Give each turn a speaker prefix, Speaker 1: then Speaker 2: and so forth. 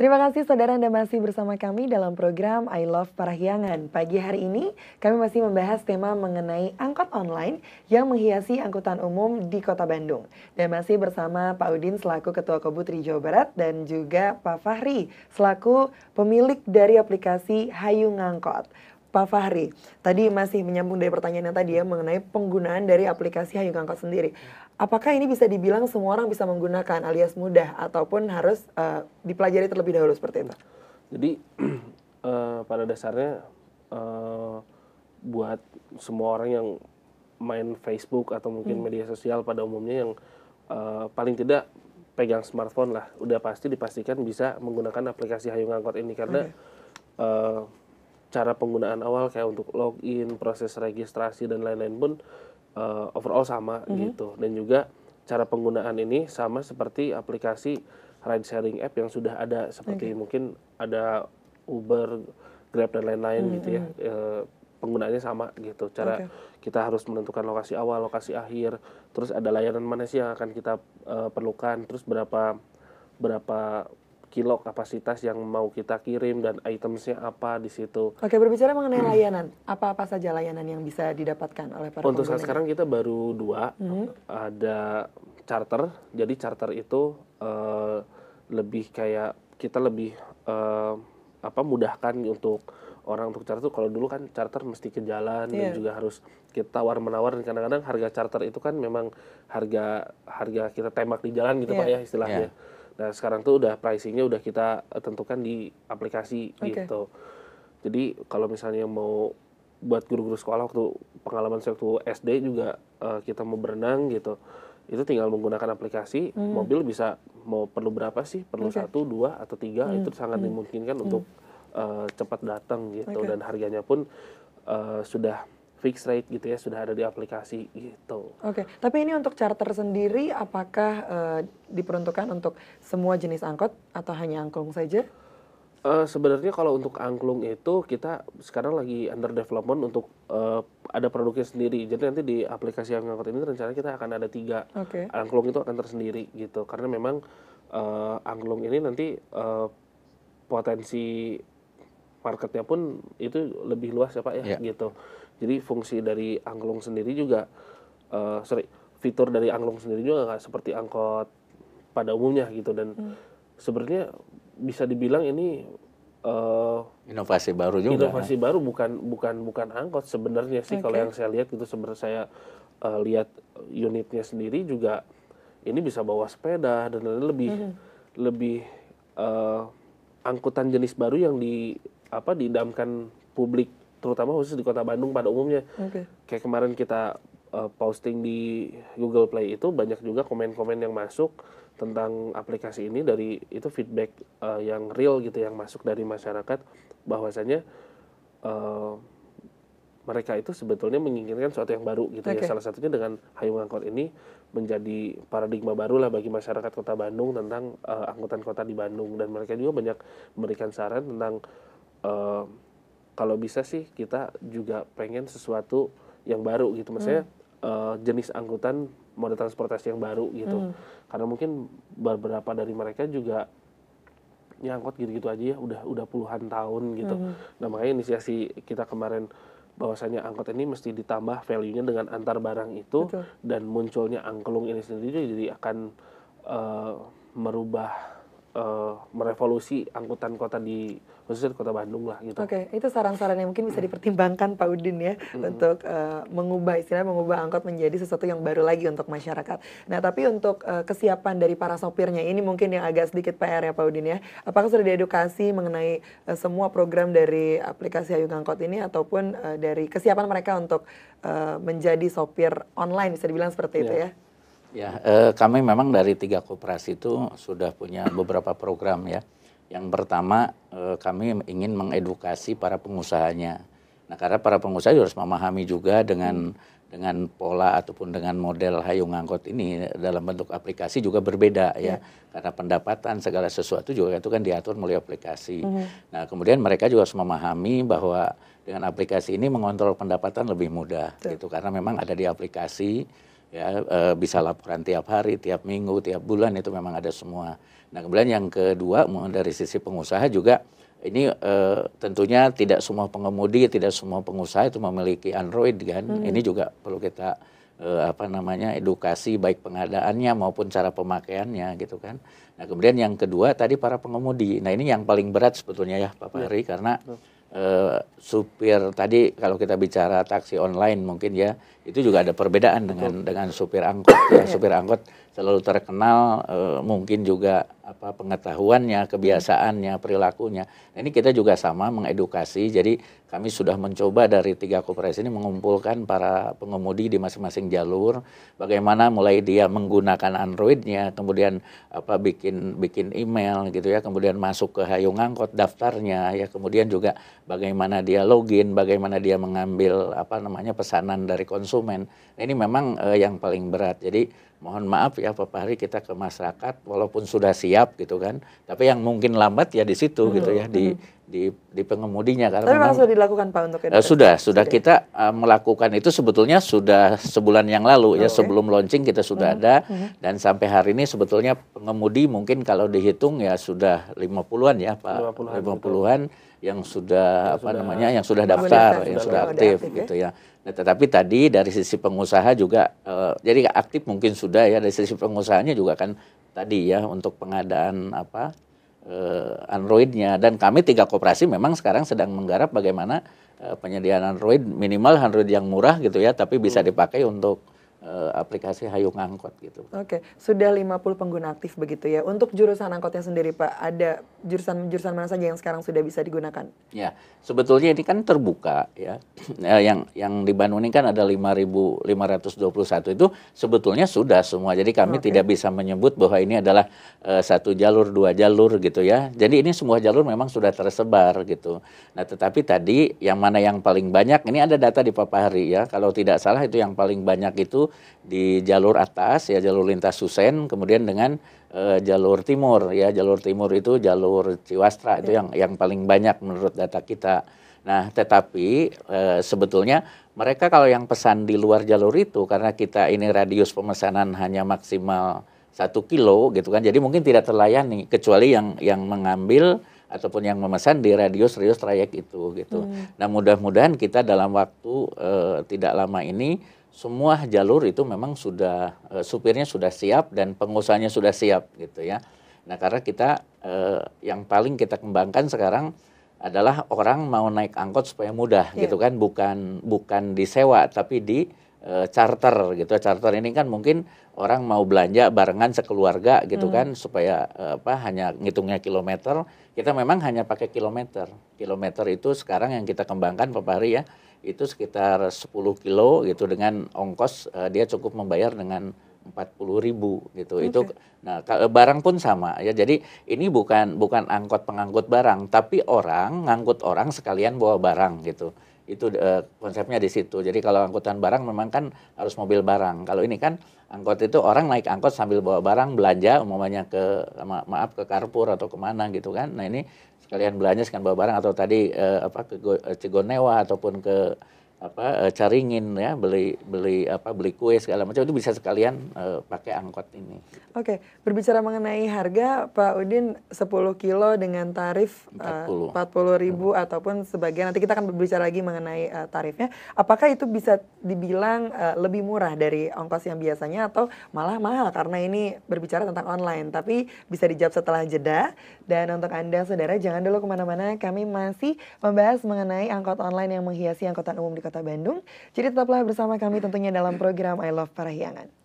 Speaker 1: Terima kasih saudara Anda masih bersama kami dalam program I Love Parahyangan. Pagi hari ini kami masih membahas tema mengenai angkot online yang menghiasi angkutan umum di Kota Bandung. Dan masih bersama Pak Udin selaku Ketua Kobutri Jawa Barat dan juga Pak Fahri selaku pemilik dari aplikasi Hayu Ngangkot. Pak Fahri, tadi masih menyambung dari pertanyaan yang tadi ya mengenai penggunaan dari aplikasi Hayu Ngangkot sendiri. Apakah ini bisa dibilang semua orang bisa menggunakan alias mudah ataupun harus dipelajari terlebih dahulu seperti itu?
Speaker 2: Jadi pada dasarnya buat semua orang yang main Facebook atau mungkin media sosial pada umumnya yang paling tidak pegang smartphone lah, udah pasti dipastikan bisa menggunakan aplikasi Hayu Ngangkot ini karena cara penggunaan awal kayak untuk login, proses registrasi dan lain-lain pun overall sama gitu. Dan juga cara penggunaan ini sama seperti aplikasi ride sharing app yang sudah ada seperti mungkin ada Uber, Grab dan lain-lain gitu ya. Penggunaannya sama gitu. Cara kita harus menentukan lokasi awal, lokasi akhir, terus ada layanan mana sih yang akan kita perlukan, terus berapa kilo kapasitas yang mau kita kirim dan itemsnya apa di situ.
Speaker 1: Oke, berbicara mengenai layanan, apa-apa saja layanan yang bisa didapatkan oleh para pengguna?
Speaker 2: Untuk saat sekarang kita baru 2, ada charter. Jadi charter itu lebih kayak kita lebih mudahkan untuk orang untuk charter. Kalau dulu kan charter mesti ke jalan dan juga harus kita tawar-menawar, dan kadang-kadang harga charter itu kan memang harga kita tembak di jalan gitu Pak ya istilahnya. Nah sekarang tuh udah pricingnya udah kita tentukan di aplikasi gitu. Jadi kalau misalnya mau buat guru-guru sekolah waktu pengalaman saya waktu SD juga kita mau berenang gitu, itu tinggal menggunakan aplikasi, mobil bisa mau perlu berapa sih, perlu 1, 2 atau 3, itu sangat dimungkinkan untuk cepat datang gitu, dan harganya pun sudah fixed rate gitu ya, sudah ada di aplikasi gitu.
Speaker 1: Oke, tapi ini untuk charter sendiri apakah diperuntukkan untuk semua jenis angkot atau hanya angklung saja?
Speaker 2: Sebenarnya kalau untuk angklung itu kita sekarang lagi under development untuk ada produknya sendiri. Jadi nanti di aplikasi yang ngangkut ini rencananya kita akan ada 3. Angklung itu akan tersendiri gitu. Karena memang angklung ini nanti potensi marketnya pun itu lebih luas ya Pak ya gitu. Jadi fungsi dari angklung sendiri juga, fitur dari angklung sendiri juga nggak seperti angkot pada umumnya gitu. Dan sebenarnya bisa dibilang ini
Speaker 3: inovasi baru juga.
Speaker 2: Inovasi baru, bukan angkot sebenarnya sih kalau yang saya lihat gitu. Sebenarnya saya lihat unitnya sendiri juga ini bisa bawa sepeda dan lebih angkutan jenis baru yang diidamkan publik, terutama khusus di Kota Bandung pada umumnya. Kayak kemarin kita posting di Google Play itu banyak juga komen-komen yang masuk tentang aplikasi ini, dari itu feedback yang real gitu yang masuk dari masyarakat, bahwasanya mereka itu sebetulnya menginginkan sesuatu yang baru gitu ya. Salah satunya dengan Hayu Ngangkot ini menjadi paradigma baru lah bagi masyarakat Kota Bandung tentang angkutan kota di Bandung, dan mereka juga banyak memberikan saran tentang kalau bisa sih kita juga pengen sesuatu yang baru gitu, maksudnya jenis angkutan moda transportasi yang baru gitu. Karena mungkin beberapa dari mereka juga nyangkut gitu-gitu aja ya udah puluhan tahun gitu. Nah makanya inisiasi kita kemarin bahwasanya angkot ini mesti ditambah value-nya dengan antar barang itu. Dan munculnya angklung ini sendiri jadi akan merevolusi angkutan kota di khususnya di Kota Bandung lah gitu.
Speaker 1: Itu saran-saran yang mungkin bisa dipertimbangkan Pak Udin ya untuk mengubah angkot menjadi sesuatu yang baru lagi untuk masyarakat. Nah tapi untuk kesiapan dari para sopirnya ini mungkin yang agak sedikit PR ya Pak Udin ya. Apakah sudah diedukasi mengenai semua program dari aplikasi Hayu Ngangkot ini ataupun dari kesiapan mereka untuk menjadi sopir online, bisa dibilang seperti itu ya?
Speaker 3: Ya, kami memang dari 3 koperasi itu sudah punya beberapa program ya. Yang pertama, kami ingin mengedukasi para pengusahanya. Nah, karena para pengusaha harus memahami juga dengan pola ataupun dengan model Hayu Ngangkot ini dalam bentuk aplikasi juga berbeda ya. Karena pendapatan segala sesuatu juga itu kan diatur melalui aplikasi. Nah, kemudian mereka juga harus memahami bahwa dengan aplikasi ini mengontrol pendapatan lebih mudah gitu, karena memang ada di aplikasi. ya bisa laporan tiap hari, tiap minggu, tiap bulan itu memang ada semua. Nah kemudian yang kedua dari sisi pengusaha juga ini tentunya tidak semua pengemudi, tidak semua pengusaha itu memiliki Android kan. Ini juga perlu kita edukasi baik pengadaannya maupun cara pemakaiannya gitu kan. Nah kemudian yang kedua tadi para pengemudi. Nah ini yang paling berat sebetulnya ya Pak Fahri karena supir tadi kalau kita bicara taksi online mungkin ya itu juga ada perbedaan dengan supir angkot ya. Supir angkot selalu terkenal mungkin juga pengetahuannya, kebiasaannya, perilakunya. Nah, ini kita juga sama mengedukasi. Jadi kami sudah mencoba dari 3 koperasi ini mengumpulkan para pengemudi di masing-masing jalur, bagaimana mulai dia menggunakan Android-nya, kemudian bikin email gitu ya, kemudian masuk ke Hayung Angkot daftarnya ya, kemudian juga bagaimana dia login, bagaimana dia mengambil pesanan dari konsumen. Nah, ini memang yang paling berat. Jadi mohon maaf ya Pak Fahri, kita ke masyarakat walaupun sudah siap gitu kan, tapi yang mungkin lambat ya di situ gitu ya di pengemudinya karena
Speaker 1: tapi memang sudah dilakukan Pak untuk edukasi?
Speaker 3: Sudah kita melakukan itu sebetulnya sudah sebulan yang lalu ya, sebelum launching kita sudah ada dan sampai hari ini sebetulnya pengemudi mungkin kalau dihitung ya sudah 50-an ya Pak, 50-an yang sudah yang sudah daftar, yang sudah aktif gitu ya. Nah, tetapi tadi dari sisi pengusaha juga jadi aktif mungkin sudah ya, dari sisi pengusahanya juga kan tadi ya untuk pengadaan Android-nya, dan kami 3 koperasi memang sekarang sedang menggarap bagaimana penyediaan Android, minimal Android yang murah gitu ya, tapi bisa dipakai untuk aplikasi Hayung Angkot gitu.
Speaker 1: Oke, sudah 50 pengguna aktif begitu ya. Untuk jurusan angkotnya sendiri Pak, ada jurusan mana saja yang sekarang sudah bisa digunakan?
Speaker 3: Ya, sebetulnya ini kan terbuka ya. Yang di Bandung ini kan ada 5.521 itu sebetulnya sudah semua. Jadi kami tidak bisa menyebut bahwa ini adalah 1 jalur, 2 jalur gitu ya. Jadi ini semua jalur memang sudah tersebar gitu. Nah, tetapi tadi yang mana yang paling banyak, ini ada data di Pak Fahri ya. Kalau tidak salah itu yang paling banyak itu di jalur atas ya, jalur lintas Susen, kemudian dengan jalur timur ya, jalur timur itu jalur Ciwastra itu yang paling banyak menurut data kita. Nah tetapi sebetulnya mereka kalau yang pesan di luar jalur itu, karena kita ini radius pemesanan hanya maksimal 1 kilo gitu kan, jadi mungkin tidak terlayani kecuali yang mengambil ataupun yang memesan di radius trayek itu gitu. Nah mudah-mudahan kita dalam waktu tidak lama ini semua jalur itu memang sudah supirnya sudah siap dan pengusahanya sudah siap gitu ya. Nah karena kita yang paling kita kembangkan sekarang adalah orang mau naik angkot supaya mudah gitu kan, bukan disewa tapi di charter gitu. Charter ini kan mungkin orang mau belanja barengan sekeluarga gitu kan, supaya hanya ngitungnya kilometer. Kita memang hanya pakai kilometer. Kilometer itu sekarang yang kita kembangkan Pak Fahri ya, itu sekitar 10 kilo gitu, dengan ongkos dia cukup membayar dengan 40.000 gitu. Itu nah barang pun sama ya. Jadi ini bukan angkot pengangkut barang, tapi orang ngangkut orang sekalian bawa barang gitu. Itu konsepnya di situ. Jadi kalau angkutan barang memang kan harus mobil barang. Kalau ini kan angkot itu orang naik angkot sambil bawa barang, belanja umpamanya ke ke Carrefour atau kemana gitu kan. Nah ini sekalian belanja sekalian bawa barang, atau tadi ke Cigonewa ataupun ke Caringin ya, beli kue segala macam, itu bisa sekalian pakai angkot ini.
Speaker 1: Oke, berbicara mengenai harga Pak Udin, 10 kilo dengan tarif 40.000 ataupun sebagian, nanti kita akan berbicara lagi mengenai tarifnya. Apakah itu bisa dibilang lebih murah dari ongkos yang biasanya atau malah mahal karena ini berbicara tentang online? Tapi bisa dijawab setelah jeda. Dan untuk Anda saudara, jangan dulu kemana-mana, kami masih membahas mengenai angkot online yang menghiasi angkutan umum di Kota Bandung. Jadi tetaplah bersama kami tentunya dalam program I Love Parahyangan.